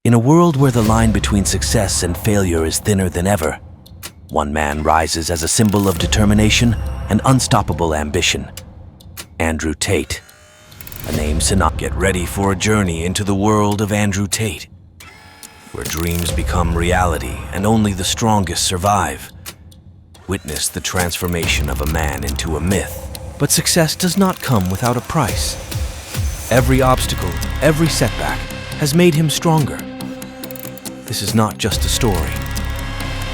In a world where the line between success and failure is thinner than ever, one man rises as a symbol of determination and unstoppable ambition. Andrew Tate. A name synonymous. Get ready for a journey into the world of Andrew Tate, where dreams become reality and only the strongest survive. Witness the transformation of a man into a myth. But success does not come without a price. Every obstacle, every setback has made him stronger. This is not just a story.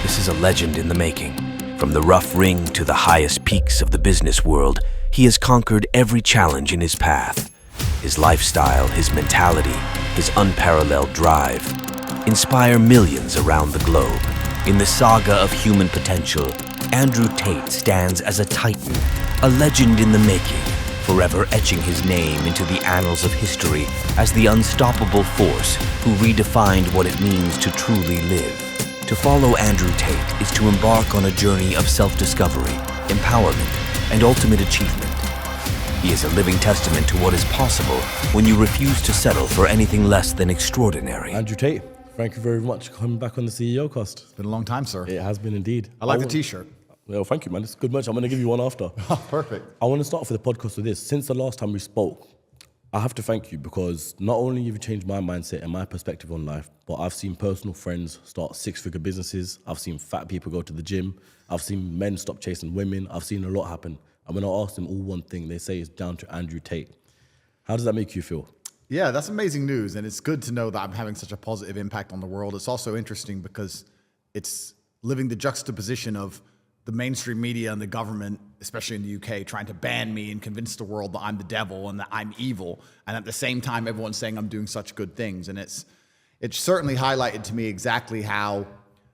This is a legend in the making. From the rough ring to the highest peaks of the business world, he has conquered every challenge in his path. His lifestyle, his mentality, his unparalleled drive inspire millions around the globe. In the saga of human potential, Andrew Tate stands as a titan, a legend in the making, forever etching his name into the annals of history as the unstoppable force who redefined what it means to truly live. To follow Andrew Tate is to embark on a journey of self-discovery, empowerment, and ultimate achievement. He is a living testament to what is possible when you refuse to settle for anything less than extraordinary. Andrew Tate, thank you very much for coming back on the CEO Cast. It's been a long time, sir. It has been indeed. I like the t-shirt. Well, thank you, man. It's good much. I'm going to give you one after. Perfect. I want to start off with the podcast with this. Since the last time we spoke, I have to thank you because not only have you changed my mindset and my perspective on life, but I've seen personal friends start six-figure businesses. I've seen fat people go to the gym. I've seen men stop chasing women. I've seen a lot happen. And when I ask them all one thing, they say it's down to Andrew Tate. How does that make you feel? Yeah, that's amazing news. And it's good to know that I'm having such a positive impact on the world. It's also interesting because it's living the juxtaposition of the mainstream media and the government, especially in the UK, trying to ban me and convince the world that I'm the devil and that I'm evil. And at the same time, everyone's saying I'm doing such good things. And it's certainly highlighted to me exactly how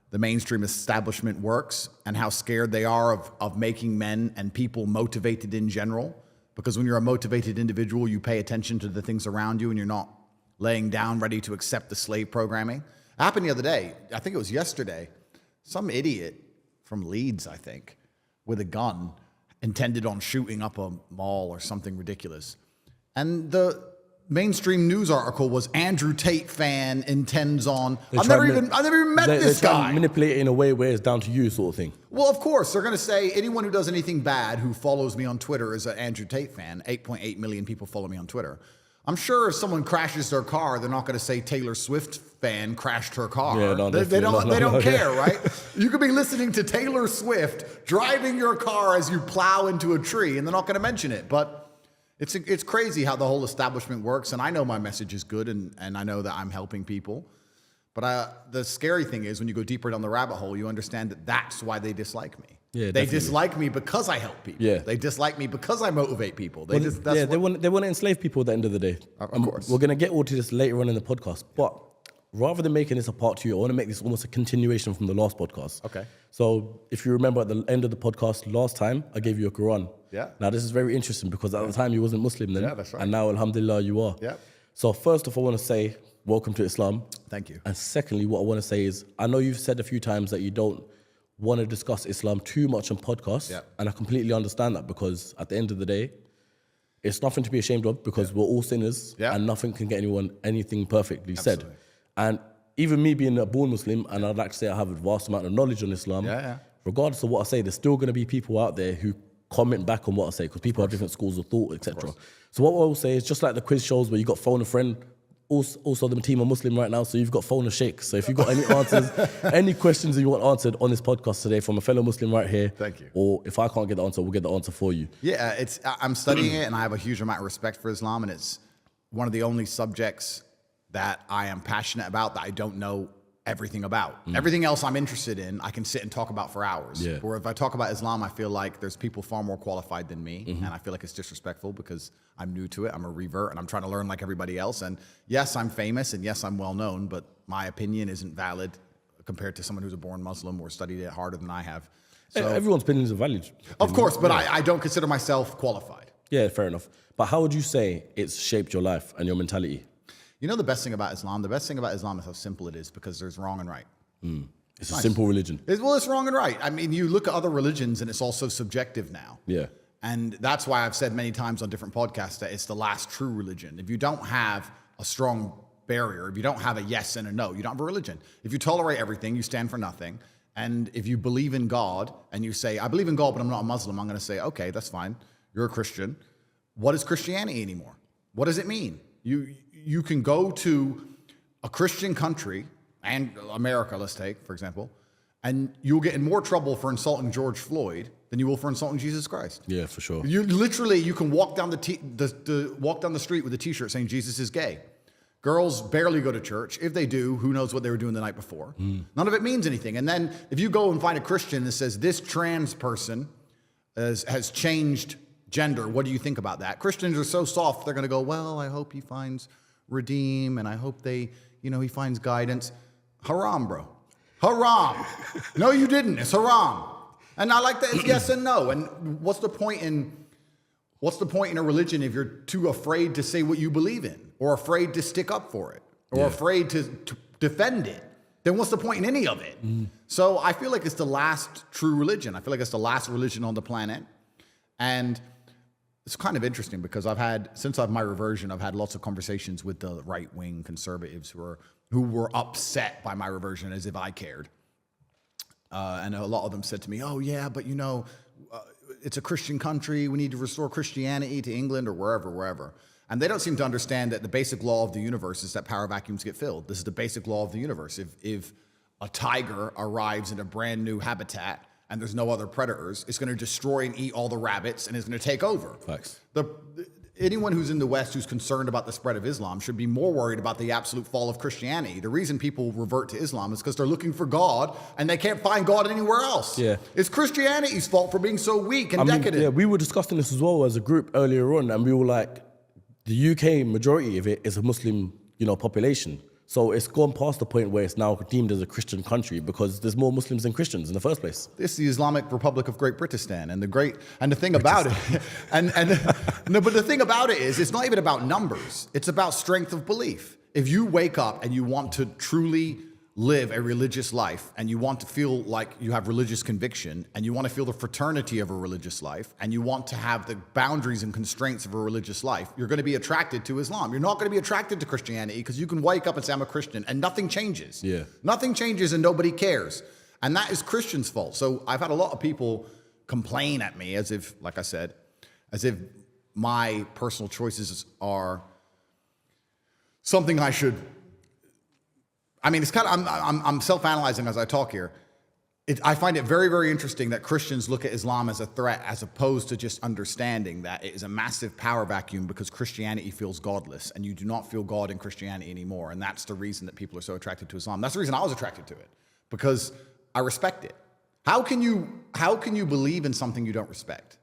the mainstream establishment works and how scared they are of making men and people motivated in general. Because when you're a motivated individual, you pay attention to the things around you and you're not laying down ready to accept the slave programming. It happened the other day. I think it was yesterday. Some idiot from Leeds, I think, with a gun intended on shooting up a mall or something ridiculous. And the mainstream news article was Andrew Tate fan intends on. I've never even met this guy. They manipulate it in a way where it's down to you, sort of thing. Well, of course, they're going to say anyone who does anything bad who follows me on Twitter is an Andrew Tate fan. 8.8 million people follow me on Twitter. I'm sure if someone crashes their car, they're not going to say Taylor Swift fan crashed her car. Yeah, no, they don't care, yeah. right? You could be listening to Taylor Swift driving your car as you plow into a tree, and they're not going to mention it. But it's crazy how the whole establishment works, and I know my message is good, and I know that I'm helping people. But the scary thing is when you go deeper down the rabbit hole, you understand that that's why they dislike me. Yeah, they definitely. dislike me because I help people. Yeah. They dislike me because I motivate people. They want to enslave people at the end of the day. Of course. We're going to get all to this later on in the podcast. But rather than making this a part two, I want to make this almost a continuation from the last podcast. Okay. So if you remember at the end of the podcast last time, I gave you a Quran. Yeah. Now this is very interesting because at the time you wasn't Muslim then. Yeah, that's right. And now, alhamdulillah, you are. Yeah. So first off, I want to say welcome to Islam. Thank you. And secondly, what I want to say is, I know you've said a few times that you don't want to discuss Islam too much on podcasts. Yeah. And I completely understand that because at the end of the day, it's nothing to be ashamed of because we're all sinners and nothing can get anyone anything perfectly said. And even me being a born Muslim, and I'd like to say I have a vast amount of knowledge on Islam, regardless of what I say, there's still going to be people out there who comment back on what I say because people have different schools of thought, etc. So what I will say is just like the quiz shows where you got phone a friend, also the team are Muslim right now, so you've got phone a sheikh. So if you've got any answers, any questions that you want answered on this podcast today from a fellow Muslim right here, thank you. Or if I can't get the answer, we'll get the answer for you. Yeah, I'm studying it and I have a huge amount of respect for Islam, and it's one of the only subjects that I am passionate about that I don't know everything about. Everything else I'm interested in, I can sit and talk about for hours. Yeah. Or if I talk about Islam, I feel like there's people far more qualified than me, and I feel like it's disrespectful because I'm new to it. I'm a revert, and I'm trying to learn like everybody else. And yes, I'm famous, and yes, I'm well known, but my opinion isn't valid compared to someone who's a born Muslim or studied it harder than I have. So, everyone's opinions are valid. of course, but I don't consider myself qualified. Yeah, fair enough. But how would you say it's shaped your life and your mentality? You know the best thing about Islam? The best thing about Islam is how simple it is because there's wrong and right. It's a simple religion. It's wrong and right. I mean, you look at other religions and it's also subjective now. Yeah. And that's why I've said many times on different podcasts that it's the last true religion. If you don't have a strong barrier, if you don't have a yes and a no, you don't have a religion. If you tolerate everything, you stand for nothing. And if you believe in God and you say, I believe in God, but I'm not a Muslim, I'm going to say, okay, that's fine. You're a Christian. What is Christianity anymore? What does it mean? You can go to a Christian country, and America, let's take, for example, and you'll get in more trouble for insulting George Floyd than you will for insulting Jesus Christ. Yeah, for sure. You can walk down walk down the street with a T-shirt saying Jesus is gay. Girls barely go to church. If they do, who knows what they were doing the night before? None of it means anything. And then if you go and find a Christian that says this trans person has changed gender, what do you think about that? Christians are so soft, they're going to go, well, I hope he finds redeem, and I hope he finds guidance. Haram, bro. Haram. No, you didn't. It's haram. And I like that it's yes and no. And what's the point in a religion if you're too afraid to say what you believe in, or afraid to stick up for it, or afraid to defend it? Then what's the point in any of it? So I feel like it's the last true religion. I feel like it's the last religion on the planet. And it's kind of interesting because since my reversion, I've had lots of conversations with the right-wing conservatives who were upset by my reversion as if I cared. And a lot of them said to me, oh yeah, but it's a Christian country. We need to restore Christianity to England or wherever. And they don't seem to understand that the basic law of the universe is that power vacuums get filled. This is the basic law of the universe. If a tiger arrives in a brand new habitat and there's no other predators, it's going to destroy and eat all the rabbits and it's going to take over. Facts. Anyone who's in the West who's concerned about the spread of Islam should be more worried about the absolute fall of Christianity. The reason people revert to Islam is because they're looking for God and they can't find God anywhere else. Yeah. It's Christianity's fault for being so weak and decadent. Yeah, we were discussing this as well as a group earlier on, and we were like, the UK majority of it is a Muslim, population. So it's gone past the point where it's now deemed as a Christian country because there's more Muslims than Christians in the first place. This is the Islamic Republic of Great Britistan, and the thing about it, but the thing about it is, it's not even about numbers. It's about strength of belief. If you wake up and you want to truly live a religious life, and you want to feel like you have religious conviction, and you want to feel the fraternity of a religious life, and you want to have the boundaries and constraints of a religious life, you're going to be attracted to Islam. You're not going to be attracted to Christianity because you can wake up and say, I'm a Christian, and nothing changes. Yeah. Nothing changes and nobody cares. And that is Christians' fault. So I've had a lot of people complain at me as if, like I said, as if my personal choices are something I should... I mean, it's kind of, I'm self-analyzing as I talk here. I find it very, very interesting that Christians look at Islam as a threat as opposed to just understanding that it is a massive power vacuum because Christianity feels godless and you do not feel God in Christianity anymore. And that's the reason that people are so attracted to Islam. That's the reason I was attracted to it, because I respect it. How can you believe in something you don't respect?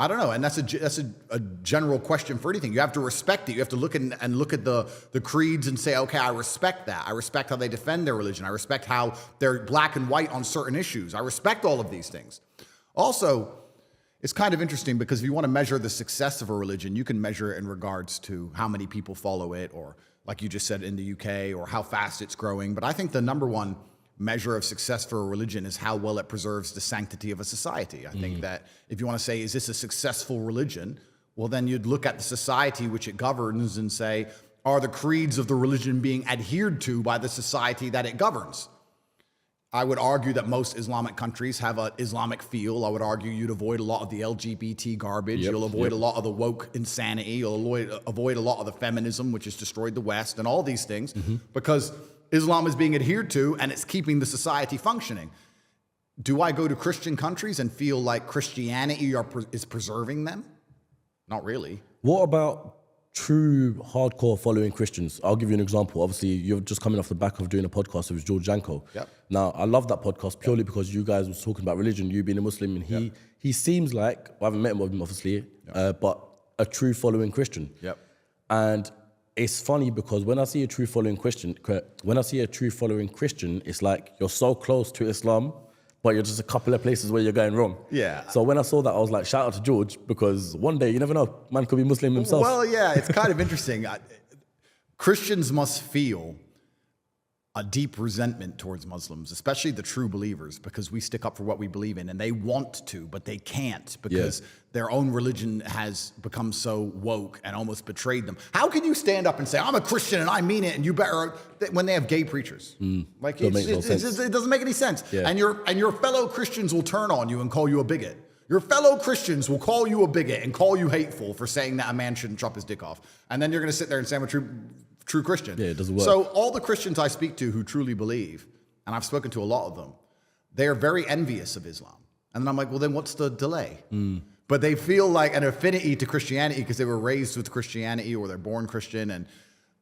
I don't know, and that's a general question for anything. You have to respect it. You have to look at the creeds and say, okay, I respect that. I respect how they defend their religion. I respect how they're black and white on certain issues. I respect all of these things. Also, it's kind of interesting because if you want to measure the success of a religion, you can measure it in regards to how many people follow it, or like you just said in the UK, or how fast it's growing. But I think the number one measure of success for a religion is how well it preserves the sanctity of a society. I think that if you want to say, is this a successful religion? Well, then you'd look at the society which it governs and say, are the creeds of the religion being adhered to by the society that it governs? I would argue that most Islamic countries have an Islamic feel. I would argue you'd avoid a lot of the LGBT garbage. You'll avoid a lot of the woke insanity. You'll avoid a lot of the feminism, which has destroyed the West, and all these things, because Islam is being adhered to and it's keeping the society functioning. Do I go to Christian countries and feel like Christianity is preserving them? Not really. What about true hardcore following Christians? I'll give you an example. Obviously, you're just coming off the back of doing a podcast with George Janko. Yep. Now, I love that podcast purely because you guys was talking about religion, you being a Muslim, and he seems like, I haven't met him obviously, but a true following Christian. Yep. And it's funny because when I see a true following Christian, it's like you're so close to Islam, but you're just a couple of places where you're going wrong. Yeah. So when I saw that, I was like, shout out to George, because one day, you never know, man could be Muslim himself. Well, yeah, it's kind of interesting. Christians must feel a deep resentment towards Muslims, especially the true believers, because we stick up for what we believe in, and they want to, but they can't because their own religion has become so woke and almost betrayed them. How can you stand up and say, I'm a Christian and I mean it, and you better, when they have gay preachers? Like, it doesn't make any sense. Yeah. And your fellow Christians will turn on you and call you a bigot. Your fellow Christians will call you a bigot and call you hateful for saying that a man shouldn't chop his dick off. And then you're going to sit there and say I'm a true Christian. Yeah, it doesn't work. So all the Christians I speak to who truly believe, and I've spoken to a lot of them, they are very envious of Islam. And then I'm like, well, then what's the delay? But they feel like an affinity to Christianity because they were raised with Christianity or they're born Christian, and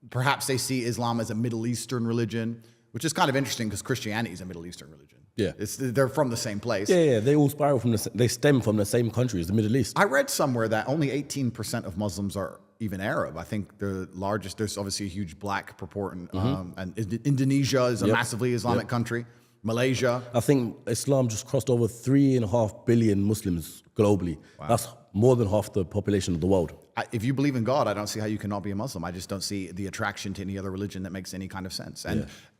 perhaps they see Islam as a Middle Eastern religion, which is kind of interesting because Christianity is a Middle Eastern religion. Yeah, they're from the same place. Yeah, they all spiral they stem from the same country as the Middle East. I read somewhere that only 18% of Muslims are even Arab. I think the largest, there's obviously a huge black proportion, and Indonesia is a massively Islamic country. Malaysia. I think Islam just crossed over 3.5 billion Muslims globally. Wow. That's more than half the population of the world. If you believe in God, I don't see how you cannot be a Muslim. I just don't see the attraction to any other religion that makes any kind of sense.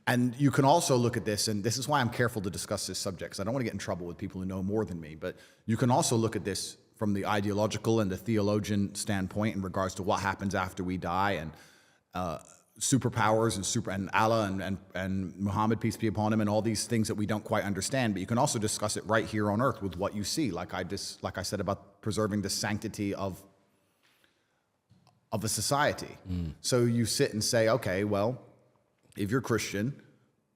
And you can also look at this, and this is why I'm careful to discuss this subject, because I don't want to get in trouble with people who know more than me, but you can also look at this from the ideological and the theologian standpoint in regards to what happens after we die, and superpowers and Allah and Muhammad, peace be upon him, and all these things that we don't quite understand. But you can also discuss it right here on earth with what you see, like I said about preserving the sanctity of a society. So you sit and say, okay, well, if you're Christian,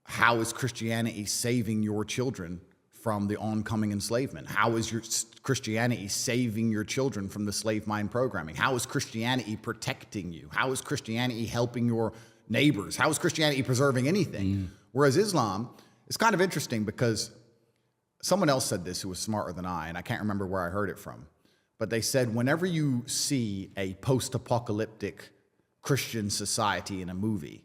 how is Christianity saving your children from the oncoming enslavement? How is your Christianity saving your children from the slave mine programming? How is Christianity protecting you? How is Christianity helping your neighbors? How is Christianity preserving anything? Whereas Islam is kind of interesting because someone else said this who was smarter than I, and I can't remember where I heard it from, but they said whenever you see a post-apocalyptic Christian society in a movie,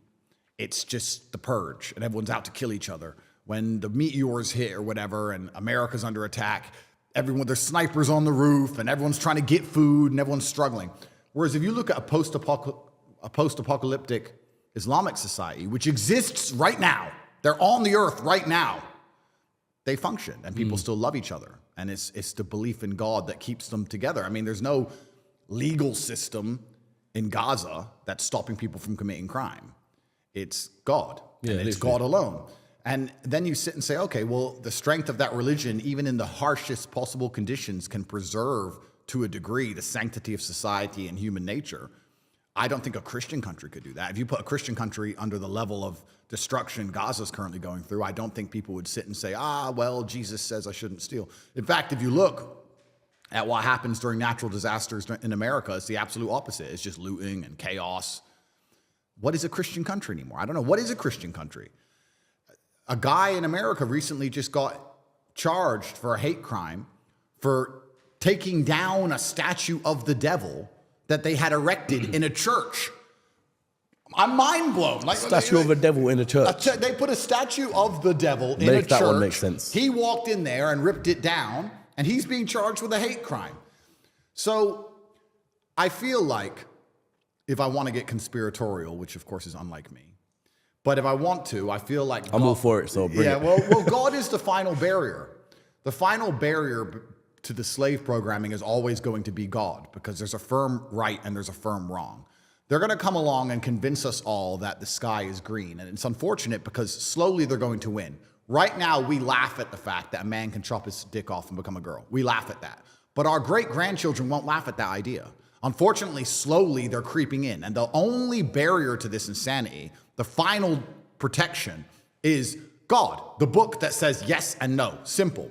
it's just the purge and everyone's out to kill each other. When the meteors hit or whatever and America's under attack, there's snipers on the roof and everyone's trying to get food and everyone's struggling. Whereas if you look at a post-apocalyptic Islamic society, which exists right now, they're on the earth right now, they function and people still love each other. And it's the belief in God that keeps them together. I mean, there's no legal system in Gaza that's stopping people from committing crime. It's God, and it's God alone. And then you sit and say, okay, well, the strength of that religion, even in the harshest possible conditions, can preserve, to a degree, the sanctity of society and human nature. I don't think a Christian country could do that. If you put a Christian country under the level of destruction Gaza's currently going through, I don't think people would sit and say, well, Jesus says I shouldn't steal. In fact, if you look at what happens during natural disasters in America, it's the absolute opposite. It's just looting and chaos. What is a Christian country anymore? I don't know. What is a Christian country? A guy in America recently just got charged for a hate crime for taking down a statue of the devil that they had erected in a church. I'm mind blown. Like, statue of a devil in a church. They put a statue of the devil in a church. That one makes sense. He walked in there and ripped it down, and he's being charged with a hate crime. So I feel like if I want to get conspiratorial, which of course is unlike me, but if I want to, I feel like I'm all for it, so bring it. Well, God is the final barrier. The final barrier to the slave programming is always going to be God, because there's a firm right and there's a firm wrong. They're going to come along and convince us all that the sky is green, and it's unfortunate because slowly they're going to win. Right now, we laugh at the fact that a man can chop his dick off and become a girl. We laugh at that. But our great-grandchildren won't laugh at that idea. Unfortunately, slowly they're creeping in. And the only barrier to this insanity, the final protection, is God, the book that says yes and no. Simple.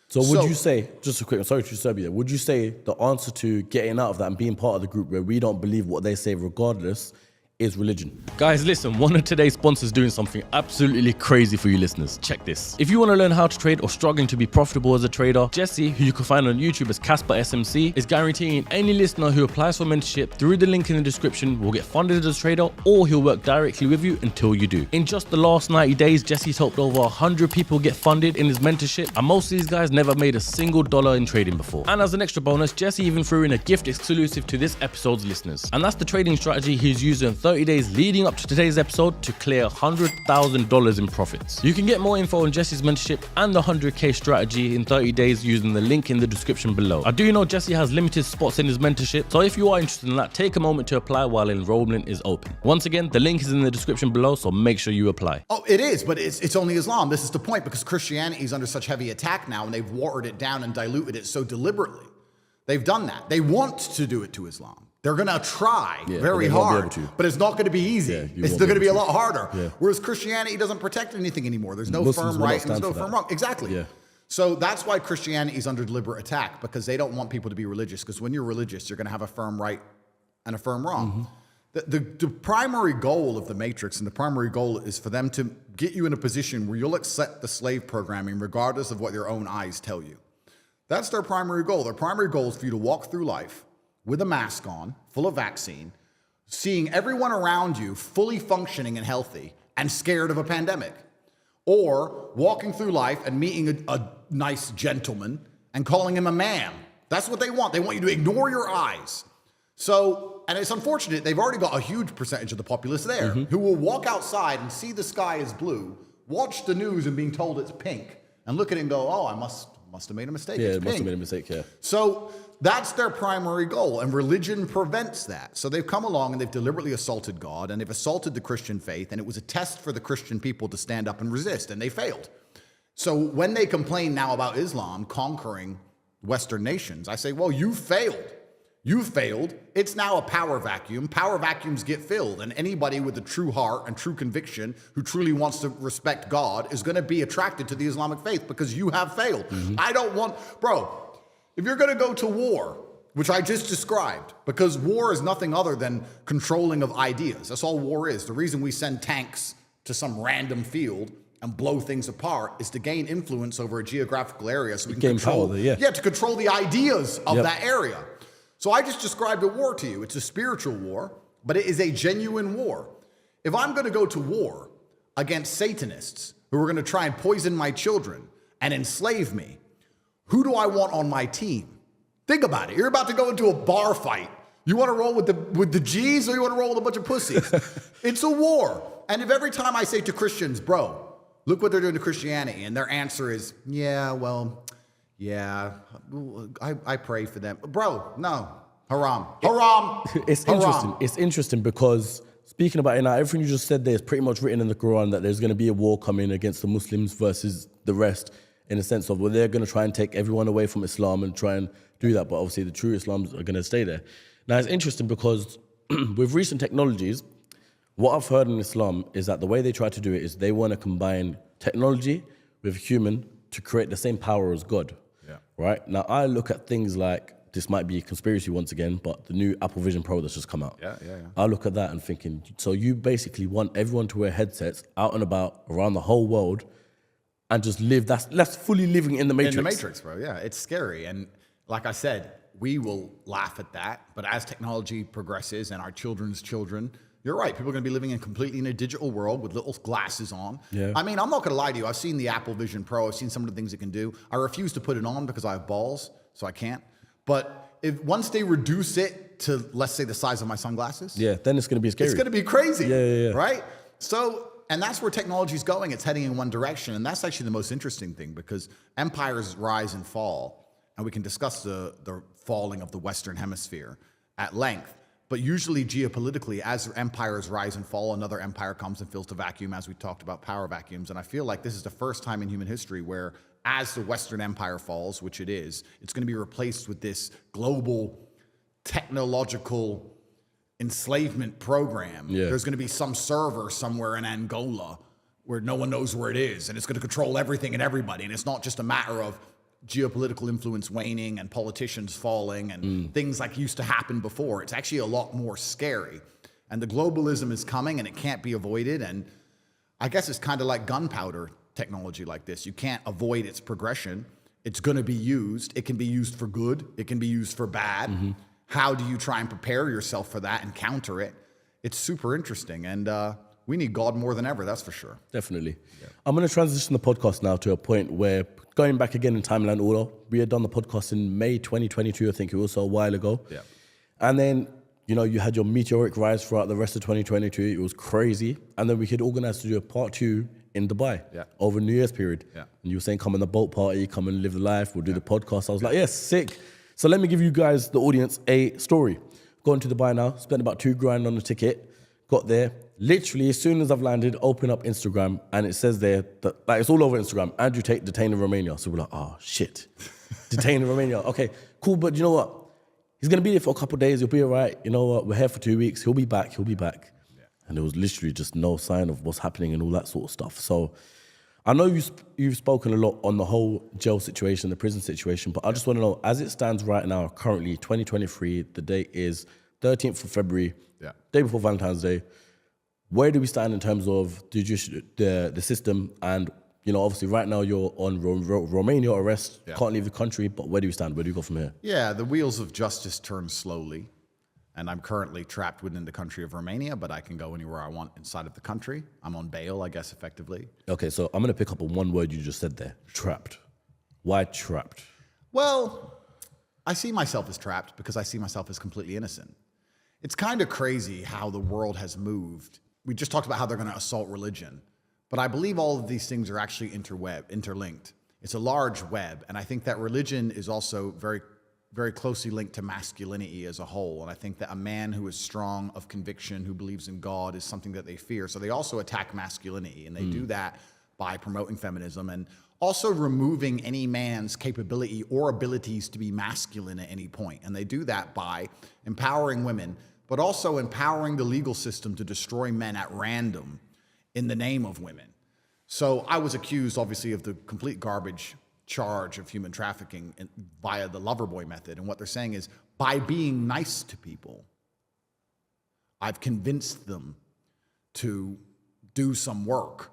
So would you say, just a quick, sorry to disturb you there, would you say the answer to getting out of that and being part of the group where we don't believe what they say regardless is religion? Guys, listen, one of today's sponsors doing something absolutely crazy for you listeners. Check this. If you want to learn how to trade or struggling to be profitable as a trader, Jesse, who you can find on YouTube as Casper SMC, is guaranteeing any listener who applies for mentorship through the link in the description will get funded as a trader, or he'll work directly with you until you do. In just the last 90 days, Jesse's helped over 100 people get funded in his mentorship, and most of these guys never made a single dollar in trading before. And as an extra bonus, Jesse even threw in a gift exclusive to this episode's listeners. And that's the trading strategy he's using 30 days leading up to today's episode to clear $100,000 in profits. You can get more info on Jesse's mentorship and the 100K strategy in 30 days using the link in the description below. I do know Jesse has limited spots in his mentorship, so if you are interested in that, take a moment to apply while enrollment is open. Once again, the link is in the description below, so make sure you apply. Oh, it is, but it's only Islam. This is the point, because Christianity is under such heavy attack now, and they've watered it down and diluted it so deliberately. They've done that. They want to do it to Islam. They're going to try very hard, but it's not going to be easy. It's still going to be a lot harder. Whereas Christianity doesn't protect anything anymore. There's no firm right and there's no firm wrong. Exactly. So that's why Christianity is under deliberate attack, because they don't want people to be religious. Because when you're religious, you're going to have a firm right and a firm wrong. The primary goal of the Matrix, and the primary goal is for them to get you in a position where you'll accept the slave programming regardless of what your own eyes tell you. That's their primary goal. Their primary goal is for you to walk through life with a mask on, full of vaccine, seeing everyone around you fully functioning and healthy and scared of a pandemic. Or walking through life and meeting a nice gentleman and calling him a man. That's what they want. They want you to ignore your eyes. So, and it's unfortunate, they've already got a huge percentage of the populace there who will walk outside and see the sky is blue, watch the news and being told it's pink, and look at it and go, oh, I must have made a mistake. Yeah, it's it must pink. have made a mistake, So that's their primary goal, and religion prevents that. So they've come along and they've deliberately assaulted God, and they've assaulted the Christian faith, and it was a test for the Christian people to stand up and resist, and they failed. So when they complain now about Islam conquering Western nations, I say, well, you failed. You failed. It's now a power vacuum. Power vacuums get filled, and anybody with a true heart and true conviction who truly wants to respect God is going to be attracted to the Islamic faith because you have failed. I don't want, bro, if you're going to go to war, which I just described, because war is nothing other than controlling of ideas. That's all war is. The reason we send tanks to some random field and blow things apart is to gain influence over a geographical area so we can control, to control the ideas of that area. So I just described a war to you. It's a spiritual war, but it is a genuine war. If I'm going to go to war against Satanists who are going to try and poison my children and enslave me, who do I want on my team? Think about it. You're about to go into a bar fight. You want to roll with the G's, or you want to roll with a bunch of pussies? It's a war. And if every time I say to Christians, bro, look what they're doing to Christianity, and their answer is, I pray for them. Bro, no. Haram. It's interesting. It's interesting because speaking about it now, everything you just said there is pretty much written in the Quran that there's going to be a war coming against the Muslims versus the rest, in the sense of, well, they're going to try and take everyone away from Islam and try and do that. But obviously the true Islams are going to stay there. Now, it's interesting because with recent technologies, what I've heard in Islam is that the way they try to do it is they want to combine technology with human to create the same power as God. Right? Now, I look at things like, this might be a conspiracy once again, but the new Apple Vision Pro that's just come out. I look at that and thinking, so you basically want everyone to wear headsets out and about around the whole world and just live, that's fully living in the Matrix. In the Matrix, bro, yeah. It's scary. And like I said, we will laugh at that. But as technology progresses and our children's children, you're right. People are going to be living completely in a digital world with little glasses on. I mean, I'm not going to lie to you. I've seen the Apple Vision Pro. I've seen some of the things it can do. I refuse to put it on because I have balls, so I can't. But once they reduce it to, let's say, the size of my sunglasses, then it's going to be scary. It's going to be crazy, right? So, and that's where technology is going. It's heading in one direction, and that's actually the most interesting thing, because empires rise and fall, and we can discuss the falling of the Western Hemisphere at length. But usually geopolitically, as empires rise and fall, another empire comes and fills the vacuum, as we talked about power vacuums. And I feel like this is the first time in human history where, as the Western Empire falls, which it is, it's going to be replaced with this global technological enslavement program. There's going to be some server somewhere in Angola where no one knows where it is, and it's going to control everything and everybody. And it's not just a matter of geopolitical influence waning and politicians falling and things like used to happen before. It's actually a lot more scary. And the globalism is coming, and it can't be avoided. And I guess it's kind of like gunpowder technology like this. You can't avoid its progression. It's going to be used. It can be used for good. It can be used for bad. How do you try and prepare yourself for that and counter it? It's super interesting. And we need God more than ever, that's for sure. Definitely. I'm going to transition the podcast now to a point where, going back again in timeline order, we had done the podcast in May 2022, I think it was, so a while ago. And then you know, you had your meteoric rise throughout the rest of 2022. It was crazy. And then we could organize to do a part 2 in Dubai over New Year's period. Yeah. And you were saying, come on the boat party, come and live the life. We'll do the podcast. I was like, yes, sick. So let me give you guys, the audience, a story. Going to Dubai now, spent about $2,000 on the ticket. Got there. Literally, as soon as I've landed, open up Instagram, and it says there, that, like, it's all over Instagram, Andrew Tate detained in Romania. So we're like, oh, shit. Detained in Romania. Okay, cool, but you know what? He's going to be there for a couple of days. He'll be all right. You know what? We're here for 2 weeks. He'll be back. Yeah. And there was literally just no sign of what's happening and all that sort of stuff. So I know you've spoken a lot on the whole jail situation, the prison situation, but I just want to know, as it stands right now, currently 2023, the date is 13th of February, day before Valentine's Day. Where do we stand in terms of the system? And, you know, obviously right now you're on Romania arrest, can't leave the country, but where do we stand? Where do we go from here? Yeah, the wheels of justice turn slowly. And I'm currently trapped within the country of Romania, but I can go anywhere I want inside of the country. I'm on bail, I guess, effectively. Okay, so I'm going to pick up on one word you just said there, trapped. Why trapped? Well, I see myself as trapped because I see myself as completely innocent. It's kind of crazy how the world has moved. We just talked about how they're going to assault religion, but I believe all of these things are actually interlinked. It's a large web, and I think that religion is also very, very closely linked to masculinity as a whole. And I think that a man who is strong of conviction, who believes in God, is something that they fear. So they also attack masculinity, and they do that by promoting feminism and also removing any man's capability or abilities to be masculine at any point. And they do that by empowering women, but also empowering the legal system to destroy men at random in the name of women. So I was accused, obviously, of the complete garbage charge of human trafficking via the Loverboy method. And what they're saying is, by being nice to people, I've convinced them to do some work,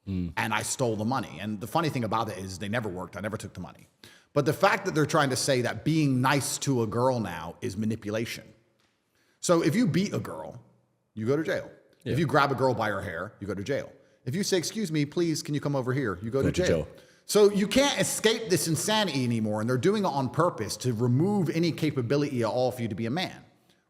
and I stole the money. And the funny thing about it is they never worked. I never took the money. But the fact that they're trying to say that being nice to a girl now is manipulation. So if you beat a girl, you go to jail. Yeah. If you grab a girl by her hair, you go to jail. If you say, excuse me, please, can you come over here? You go to jail. So you can't escape this insanity anymore, and they're doing it on purpose to remove any capability at all for you to be a man.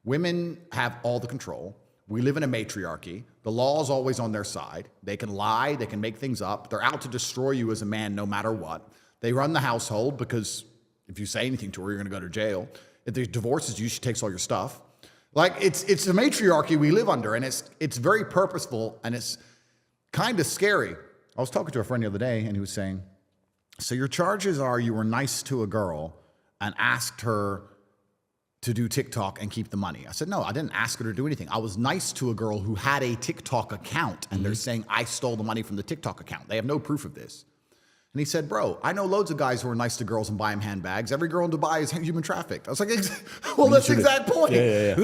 Women have all the control. We live in a matriarchy. The law is always on their side. They can lie. They can make things up. They're out to destroy you as a man no matter what. They run the household because if you say anything to her, you're going to go to jail. If they divorces you, she takes all your stuff. Like, it's a matriarchy we live under, and it's very purposeful, and it's kind of scary. I was talking to a friend the other day, and he was saying, so your charges are you were nice to a girl and asked her to do TikTok and keep the money. I said, no, I didn't ask her to do anything. I was nice to a girl who had a TikTok account, and they're saying I stole the money from the TikTok account. They have no proof of this. And he said, bro, I know loads of guys who are nice to girls and buy them handbags. Every girl in Dubai is human trafficked. I was like, well, that's the exact point. Yeah.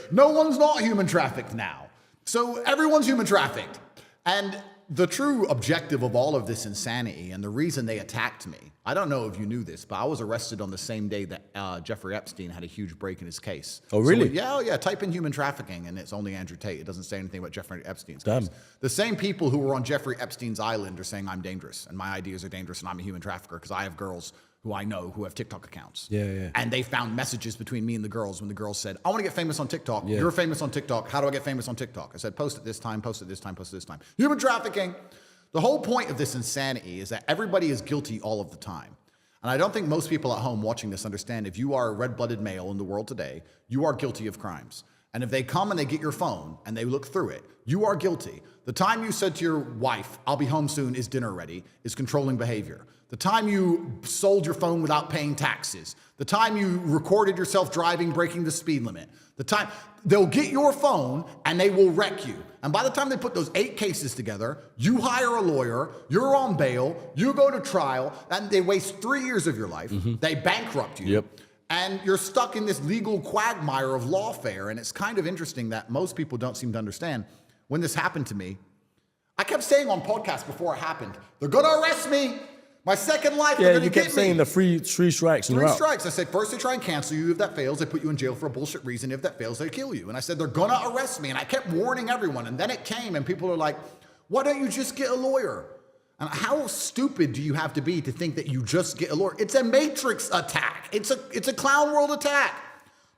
No one's not human trafficked now. So everyone's human trafficked. And the true objective of all of this insanity and the reason they attacked me, I don't know if you knew this, but I was arrested on the same day that Jeffrey Epstein had a huge break in his case. Oh, really? So, yeah. Type in human trafficking and it's only Andrew Tate. It doesn't say anything about Jeffrey Epstein's case. The same people who were on Jeffrey Epstein's island are saying I'm dangerous and my ideas are dangerous and I'm a human trafficker because I have girls who I know who have TikTok accounts. Yeah. And they found messages between me and the girls when the girls said, I want to get famous on TikTok. Yeah. You're famous on TikTok. How do I get famous on TikTok? I said, post it this time, post it this time, post it this time. Human trafficking. The whole point of this insanity is that everybody is guilty all of the time. And I don't think most people at home watching this understand if you are a red-blooded male in the world today, you are guilty of crimes. And if they come and they get your phone and they look through it, you are guilty. The time you said to your wife, I'll be home soon, is dinner ready, is controlling behavior. The time you sold your phone without paying taxes. The time you recorded yourself driving, breaking the speed limit. The time they'll get your phone and they will wreck you. And by the time they put those 8 cases together, you hire a lawyer, you're on bail, you go to trial, and they waste 3 years of your life. They bankrupt you. Yep. And you're stuck in this legal quagmire of lawfare. And it's kind of interesting that most people don't seem to understand. When this happened to me, I kept saying on podcasts before it happened, they're going to arrest me. My second life, they're going to get me. Yeah, you kept saying the three strikes. Three strikes. I said, first they try and cancel you. If that fails, they put you in jail for a bullshit reason. If that fails, they kill you. And I said, they're going to arrest me. And I kept warning everyone. And then it came, and people are like, why don't you just get a lawyer? And how stupid do you have to be to think that you just get a lawyer? It's a matrix attack. It's a clown world attack.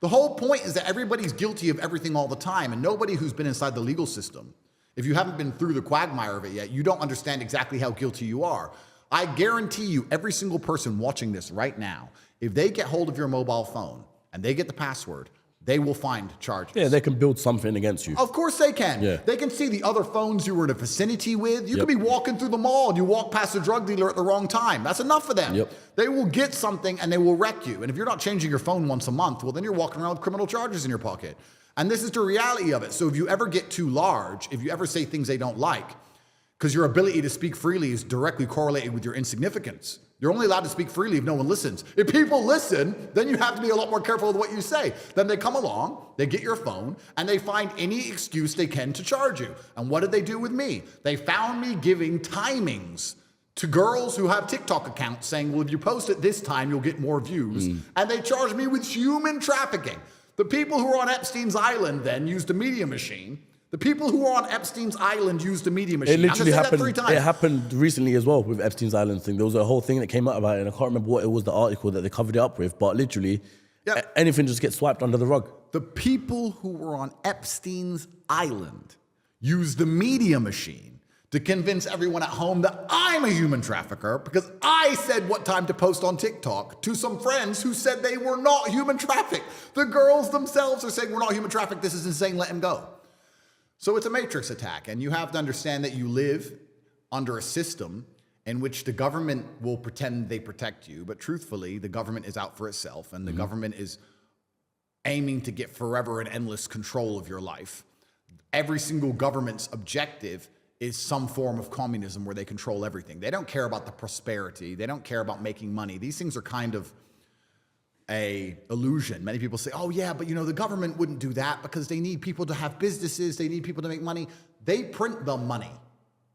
The whole point is that everybody's guilty of everything all the time, and nobody who's been inside the legal system, if you haven't been through the quagmire of it yet, you don't understand exactly how guilty you are. I guarantee you, every single person watching this right now, if they get hold of your mobile phone and they get the password, they will find charges. Yeah, they can build something against you. Of course they can. Yeah. They can see the other phones you were in a vicinity with. You could be walking through the mall and you walk past a drug dealer at the wrong time. That's enough for them. Yep. They will get something and they will wreck you. And if you're not changing your phone once a month, well, then you're walking around with criminal charges in your pocket. And this is the reality of it. So if you ever get too large, if you ever say things they don't like, because your ability to speak freely is directly correlated with your insignificance. You're only allowed to speak freely if no one listens. If people listen, then you have to be a lot more careful with what you say. Then they come along, they get your phone, and they find any excuse they can to charge you. And what did they do with me? They found me giving timings to girls who have TikTok accounts saying, well, if you post it this time, you'll get more views. And they charged me with human trafficking. The people who were on Epstein's Island then used a media machine. The people who were on Epstein's Island used a media machine. It literally happened. That 3 times. It happened recently as well with Epstein's Island thing. There was a whole thing that came out about it, and I can't remember what it was, the article that they covered it up with. But literally, anything just gets swiped under the rug. The people who were on Epstein's Island used the media machine to convince everyone at home that I'm a human trafficker because I said what time to post on TikTok to some friends who said they were not human trafficked. The girls themselves are saying we're not human trafficked. This is insane. Let him go. So it's a matrix attack, and you have to understand that you live under a system in which the government will pretend they protect you, but truthfully, the government is out for itself, and the government is aiming to get forever and endless control of your life. Every single government's objective is some form of communism where they control everything. They don't care about the prosperity. They don't care about making money. These things are kind of a illusion. Many people say, oh yeah, but you know, the government wouldn't do that because they need people to have businesses, they need people to make money. They print the money.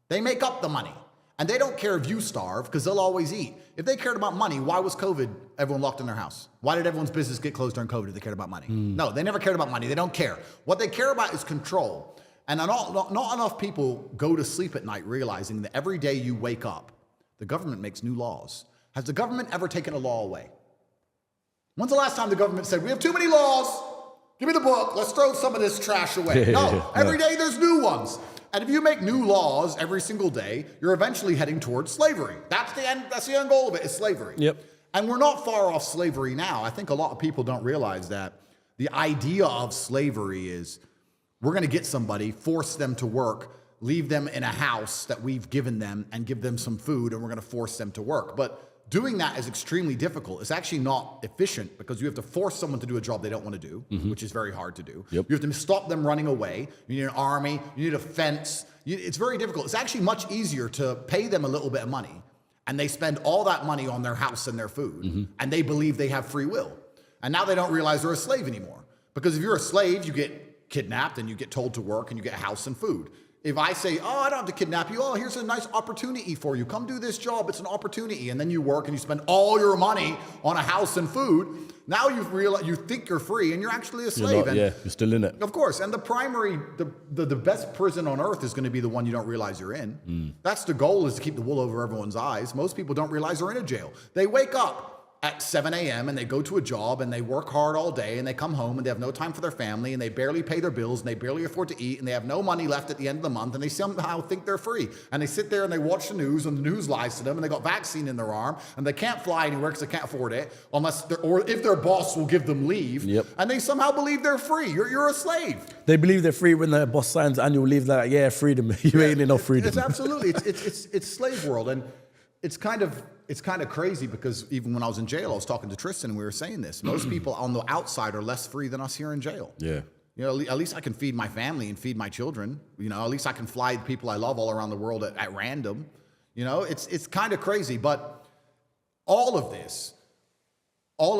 They make up the money. And they don't care if you starve because they'll always eat. If they cared about money, why was COVID everyone locked in their house? Why did everyone's business get closed during COVID if they cared about money? No, they never cared about money. They don't care. What they care about is control. And not enough people go to sleep at night realizing that every day you wake up, the government makes new laws. Has the government ever taken a law away? When's the last time the government said, we have too many laws, give me the book, let's throw some of this trash away? No, every day there's new ones. And if you make new laws every single day, you're eventually heading towards slavery. That's the end goal of it, is slavery. Yep. And we're not far off slavery now. I think a lot of people don't realize that the idea of slavery is we're gonna get somebody, force them to work, leave them in a house that we've given them and give them some food, and we're gonna force them to work. But doing that is extremely difficult. It's actually not efficient because you have to force someone to do a job they don't want to do, which is very hard to do. Yep. You have to stop them running away. You need an army. You need a fence. It's very difficult. It's actually much easier to pay them a little bit of money, and they spend all that money on their house and their food, and they believe they have free will. And now they don't realize they're a slave anymore. Because if you're a slave, you get kidnapped and you get told to work and you get a house and food. If I say, oh, I don't have to kidnap you. Oh, here's a nice opportunity for you. Come do this job. It's an opportunity. And then you work and you spend all your money on a house and food. Now you think you're free and you're actually a slave. You're still in it. Of course. And the best prison on earth is going to be the one you don't realize you're in. That's the goal, is to keep the wool over everyone's eyes. Most people don't realize they're in a jail. They wake up at 7 a.m. and they go to a job and they work hard all day and they come home and they have no time for their family and they barely pay their bills and they barely afford to eat and they have no money left at the end of the month and they somehow think they're free. And they sit there and they watch the news and the news lies to them and they got vaccine in their arm and they can't fly anywhere because they can't afford it or if their boss will give them leave. Yep. And they somehow believe they're free. You're a slave. They believe they're free when their boss signs annual leave. They're like, yeah, freedom. You ain't enough freedom. It's absolutely, it's slave world. And it's kind of crazy because even when I was in jail, I was talking to Tristan and we were saying this. Most people on the outside are less free than us here in jail. Yeah. You know, at least I can feed my family and feed my children. You know, at least I can fly the people I love all around the world at random. You know, it's kind of crazy. But all of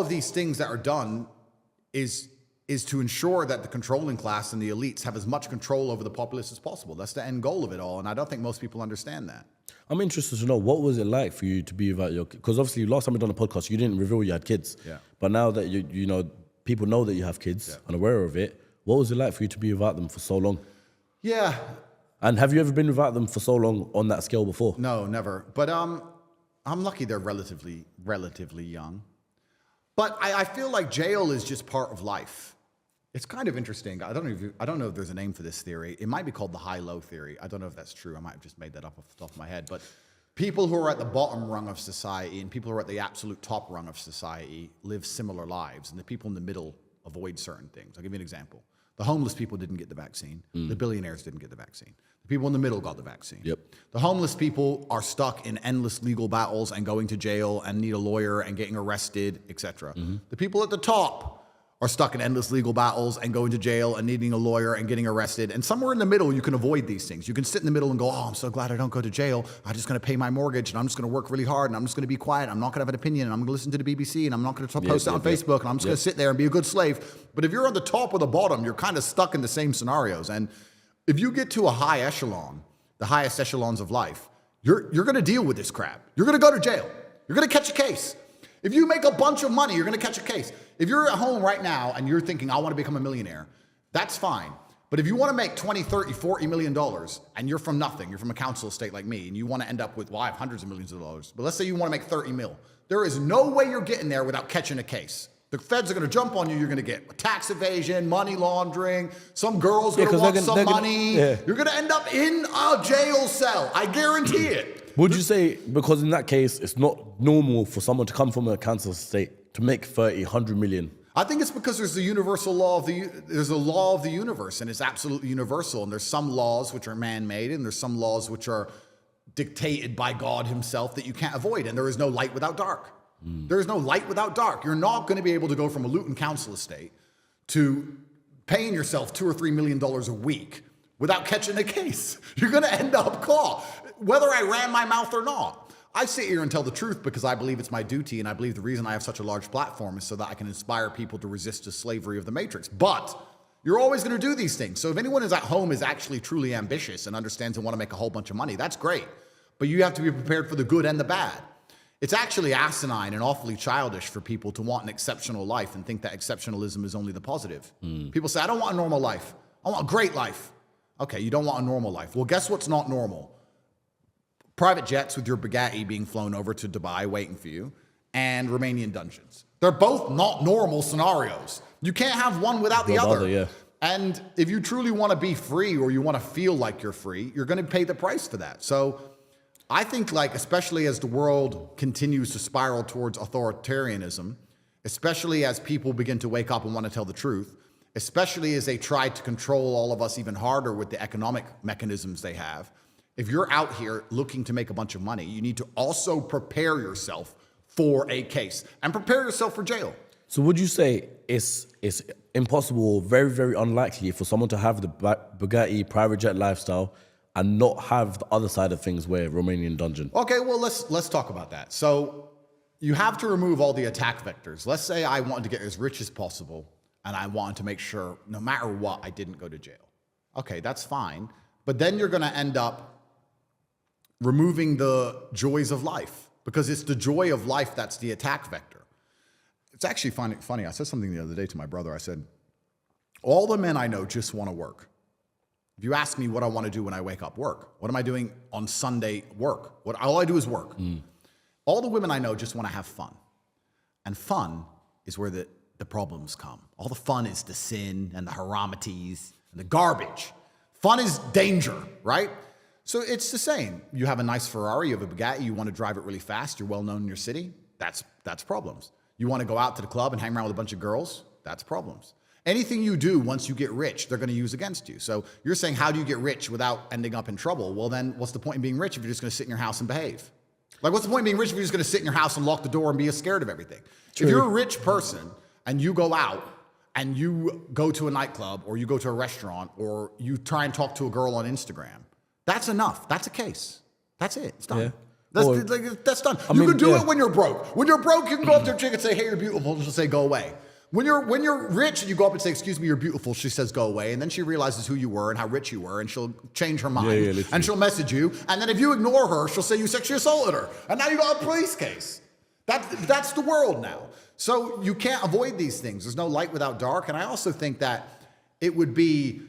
these things that are done is to ensure that the controlling class and the elites have as much control over the populace as possible. That's the end goal of it all. And I don't think most people understand that. I'm interested to know, what was it like for you to be without your kids? Because obviously last time we done a podcast, you didn't reveal you had kids. Yeah. But now that you know, people know that you have kids and aware of it, what was it like for you to be without them for so long? Yeah. And have you ever been without them for so long on that scale before? No, never. But I'm lucky they're relatively young. But I feel like jail is just part of life. It's kind of interesting. I don't know if there's a name for this theory. It might be called the high-low theory. I don't know if that's true. I might have just made that up off the top of my head. But people who are at the bottom rung of society and people who are at the absolute top rung of society live similar lives, and the people in the middle avoid certain things. I'll give you an example. The homeless people didn't get the vaccine. The billionaires didn't get the vaccine. The people in the middle got the vaccine. Yep. The homeless people are stuck in endless legal battles and going to jail and need a lawyer and getting arrested, etc. The people at the top are stuck in endless legal battles and going to jail and needing a lawyer and getting arrested. And somewhere in the middle, you can avoid these things. You can sit in the middle and go, oh, I'm so glad I don't go to jail. I'm just going to pay my mortgage, and I'm just going to work really hard, and I'm just going to be quiet. I'm not going to have an opinion, and I'm going to listen to the BBC, and I'm not going to post it on Facebook, and I'm just going to sit there and be a good slave. But if you're on the top or the bottom, you're kind of stuck in the same scenarios. And if you get to a high echelon, the highest echelons of life, you're going to deal with this crap. You're going to go to jail. You're going to catch a case. If you make a bunch of money, you're going to catch a case. If you're at home right now and you're thinking, I want to become a millionaire, that's fine. But if you want to make 20, 30, 40 million dollars and you're from nothing, you're from a council estate like me, and you want to end up with, well, I have hundreds of millions of dollars, but let's say you want to make 30 mil. There is no way you're getting there without catching a case. The feds are going to jump on you. You're going to get tax evasion, money laundering. Some girl's going to want some money. You're going to end up in a jail cell. I guarantee it. Would you say, because in that case, it's not normal for someone to come from a council estate to make 30, 100 million? I think it's because there's the universal law of there's a law of the universe, and it's absolutely universal. And there's some laws which are man-made, and there's some laws which are dictated by God himself that you can't avoid. And there is no light without dark. There is no light without dark. You're not going to be able to go from a Luton council estate to paying yourself $2 or $3 million a week without catching a case. You're going to end up caught, whether I ran my mouth or not. I sit here and tell the truth because I believe it's my duty, and I believe the reason I have such a large platform is so that I can inspire people to resist the slavery of the matrix. But you're always going to do these things. So if anyone is at home is actually truly ambitious and understands and want to make a whole bunch of money, that's great. But you have to be prepared for the good and the bad. It's actually asinine and awfully childish for people to want an exceptional life and think that exceptionalism is only the positive. People say, I don't want a normal life. I want a great life. Okay, you don't want a normal life. Well, guess what's not normal? Private jets with your Bugatti being flown over to Dubai waiting for you, and Romanian dungeons. They're both not normal scenarios. You can't have one without the other. And if you truly want to be free, or you want to feel like you're free, you're going to pay the price for that. So I think, like, especially as the world continues to spiral towards authoritarianism, especially as people begin to wake up and want to tell the truth, especially as they try to control all of us even harder with the economic mechanisms they have, if you're out here looking to make a bunch of money, you need to also prepare yourself for a case and prepare yourself for jail. So would you say it's impossible, very, very unlikely for someone to have the Bugatti private jet lifestyle and not have the other side of things where Romanian dungeon? Okay, well, let's talk about that. So you have to remove all the attack vectors. Let's say I wanted to get as rich as possible, and I wanted to make sure no matter what, I didn't go to jail. Okay, that's fine. But then you're going to end up removing the joys of life, because it's the joy of life that's the attack vector. It's actually funny. I said something the other day to my brother. I said, all the men I know just want to work. If you ask me what I want to do when I wake up, work. What am I doing on Sunday? Work. All I do is work. All the women I know just want to have fun. And fun is where the problems come. All the fun is the sin and the haramities and the garbage. Fun is danger, right? So it's the same. You have a nice Ferrari, you have a Bugatti, you want to drive it really fast, you're well known in your city, that's problems. You want to go out to the club and hang around with a bunch of girls, that's problems. Anything you do once you get rich, they're going to use against you. So you're saying, how do you get rich without ending up in trouble? Well, then what's the point in being rich if you're just going to sit in your house and behave? Like, what's the point in being rich if you're just going to sit in your house and lock the door and be scared of everything? True. If you're a rich person and you go out and you go to a nightclub or you go to a restaurant or you try and talk to a girl on Instagram, that's enough. That's a case. That's it. It's done. Yeah. That's done. You can do it when you're broke. When you're broke, you can go up to a chick and say, hey, you're beautiful. And she'll say, go away. When you're rich and you go up and say, excuse me, you're beautiful, she says, go away. And then she realizes who you were and how rich you were, and she'll change her mind. And she'll message you. And then if you ignore her, she'll say you sexually assaulted her. And now you got a police case. That's the world now. So you can't avoid these things. There's no light without dark. And I also think that it would be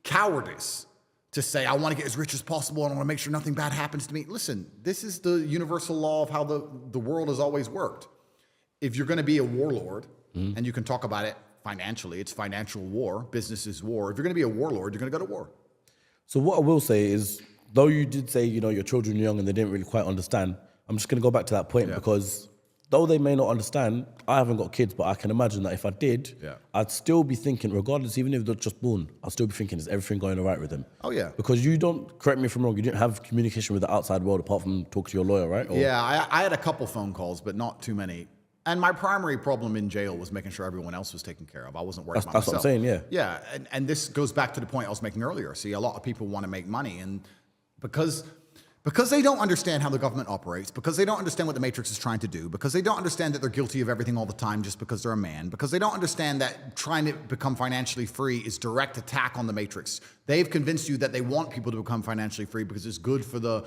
cowardice to say, I want to get as rich as possible and I want to make sure nothing bad happens to me. Listen, this is the universal law of how the world has always worked. if you're going to be a warlord, and you can talk about it financially, it's financial war, business is war. If you're going to be a warlord, you're going to go to war. So what I will say is, though you did say, your children are young and they didn't really quite understand, I'm just going to go back to that point because though they may not understand, I haven't got kids, but I can imagine that if I did, I'd still be thinking, regardless, even if they're just born, I'd still be thinking, is everything going all right with them? Oh, yeah. Because you don't, correct me if I'm wrong, you didn't have communication with the outside world apart from talking to your lawyer, right? Or? Yeah, I had a couple phone calls, but not too many. And my primary problem in jail was making sure everyone else was taken care of. I wasn't worried about myself. That's what I'm saying, yeah. Yeah, and this goes back to the point I was making earlier. See, a lot of people want to make money, and because they don't understand how the government operates, because they don't understand what the Matrix is trying to do, because they don't understand that they're guilty of everything all the time just because they're a man, because they don't understand that trying to become financially free is direct attack on the Matrix. They've convinced you that they want people to become financially free because it's good for the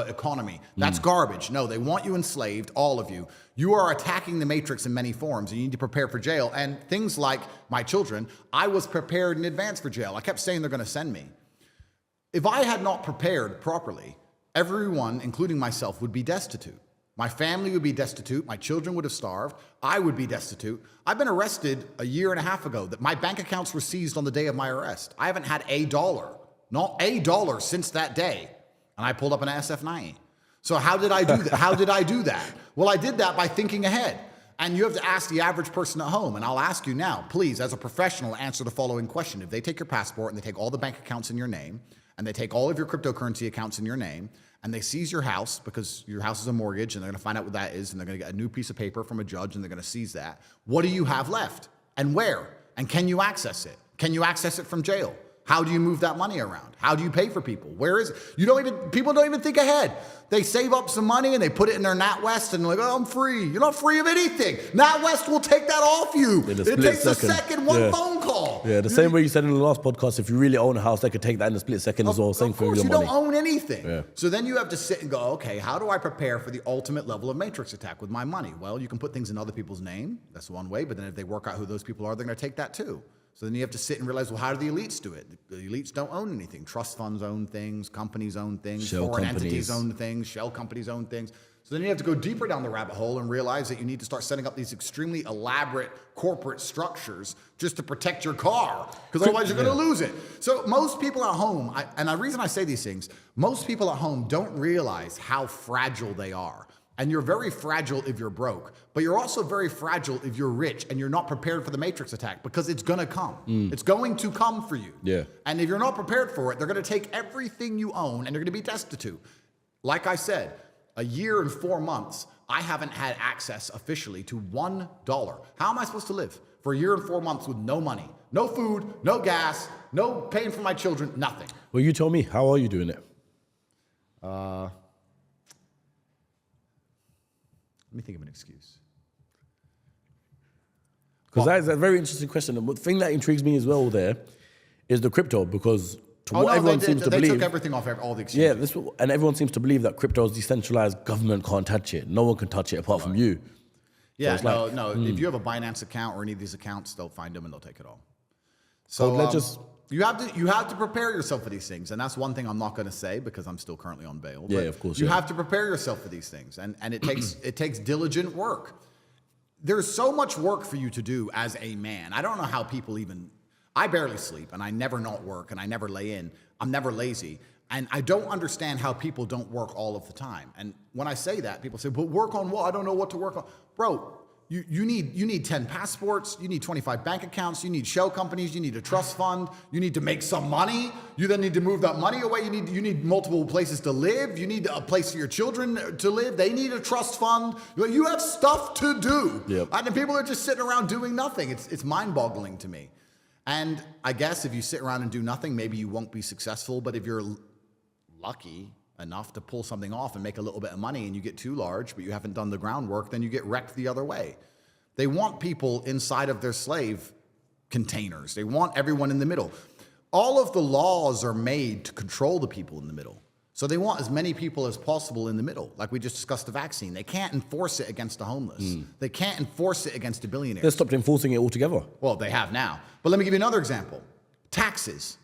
economy. That's garbage. No, they want you enslaved, all of you. You are attacking the Matrix in many forms, and you need to prepare for jail. And things like my children, I was prepared in advance for jail. I kept saying they're going to send me. If I had not prepared properly, everyone, including myself, would be destitute. My family would be destitute. My children would have starved. I would be destitute. I've been arrested a year and a half ago. That my bank accounts were seized on the day of my arrest. I haven't had not a dollar since that day. And I pulled up an SF-90. So how did I do that? How did I do that? Well, I did that by thinking ahead. And you have to ask the average person at home. And I'll ask you now, please, as a professional, answer the following question. If they take your passport and they take all the bank accounts in your name, and they take all of your cryptocurrency accounts in your name, and they seize your house because your house is a mortgage, and they're gonna find out what that is, and they're gonna get a new piece of paper from a judge, and they're gonna seize that. What do you have left? And where? And can you access it? Can you access it from jail? How do you move that money around? How do you pay for people? Where is it? People don't even think ahead. They save up some money and they put it in their NatWest and they're like, oh, I'm free. You're not free of anything. NatWest will take that off you. It takes a second, one phone call. Yeah, the same way you said in the last podcast, if you really own a house, they could take that in a split second as well. Same for your money. You don't own anything. Yeah. So then you have to sit and go, okay, how do I prepare for the ultimate level of Matrix attack with my money? Well, you can put things in other people's name. That's one way. But then if they work out who those people are, they're going to take that too. So then you have to sit and realize, well, how do the elites do it? The elites don't own anything. Trust funds own things, companies own things, foreign entities own things, shell companies own things. So then you have to go deeper down the rabbit hole and realize that you need to start setting up these extremely elaborate corporate structures just to protect your car, because otherwise you're going to lose it. So most people at home, and the reason I say these things, most people at home don't realize how fragile they are. And you're very fragile if you're broke, but you're also very fragile if you're rich and you're not prepared for the Matrix attack, because it's gonna come. It's going to come for you. Yeah. And if you're not prepared for it, they're gonna take everything you own and you're gonna be destitute. Like I said, a year and 4 months, I haven't had access officially to $1. How am I supposed to live for a year and 4 months with no money, no food, no gas, no paying for my children, nothing? Well, you tell me, how are you doing it? Let me think of an excuse. Because that's a very interesting question. And the thing that intrigues me as well there is the crypto, because everyone seems to believe... They took everything off all the excuses. Yeah, and everyone seems to believe that crypto is decentralized, government can't touch it. No one can touch it apart from you. Yeah, so if you have a Binance account or any of these accounts, they'll find them and they'll take it all. So you have to prepare yourself for these things, and that's one thing I'm not going to say because I'm still currently on bail. Yeah, of course. You have to prepare yourself for these things, and it takes diligent work. There's so much work for you to do as a man. I don't know how people even. I barely sleep, and I never not work, and I never lay in. I'm never lazy, and I don't understand how people don't work all of the time. And when I say that, people say, "But work on what? I don't know what to work on, bro." You need 10 passports, you need 25 bank accounts, you need shell companies, you need a trust fund, you need to make some money, you then need to move that money away, you need multiple places to live, you need a place for your children to live, they need a trust fund, you have stuff to do. Yep. And people are just sitting around doing nothing. It's mind-boggling to me. And I guess if you sit around and do nothing, maybe you won't be successful, but if you're lucky enough to pull something off and make a little bit of money and you get too large, but you haven't done the groundwork, then you get wrecked the other way. They want people inside of their slave containers. They want everyone in the middle. All of the laws are made to control the people in the middle. So they want as many people as possible in the middle. Like we just discussed the vaccine. They can't enforce it against the homeless. They can't enforce it against the billionaires. They stopped enforcing it altogether. Well, they have now. But let me give you another example. Taxes.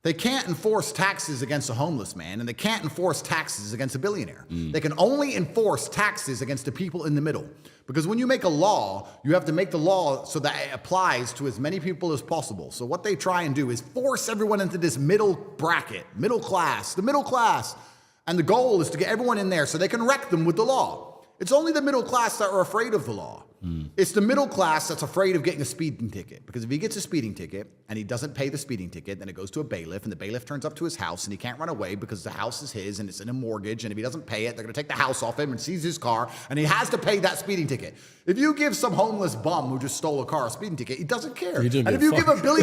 They can't enforce taxes against a homeless man, and they can't enforce taxes against a billionaire. They can only enforce taxes against the people in the middle. Because when you make a law, you have to make the law so that it applies to as many people as possible. So what they try and do is force everyone into this middle bracket, middle class, the middle class. And the goal is to get everyone in there so they can wreck them with the law. It's only the middle class that are afraid of the law. It's the middle class that's afraid of getting a speeding ticket. Because if he gets a speeding ticket and he doesn't pay the speeding ticket, then it goes to a bailiff, and the bailiff turns up to his house, and he can't run away because the house is his and it's in a mortgage, and if he doesn't pay it, they're going to take the house off him and seize his car, and he has to pay that speeding ticket. If you give some homeless bum who just stole a car a speeding ticket, he doesn't care. And if you give a billionaire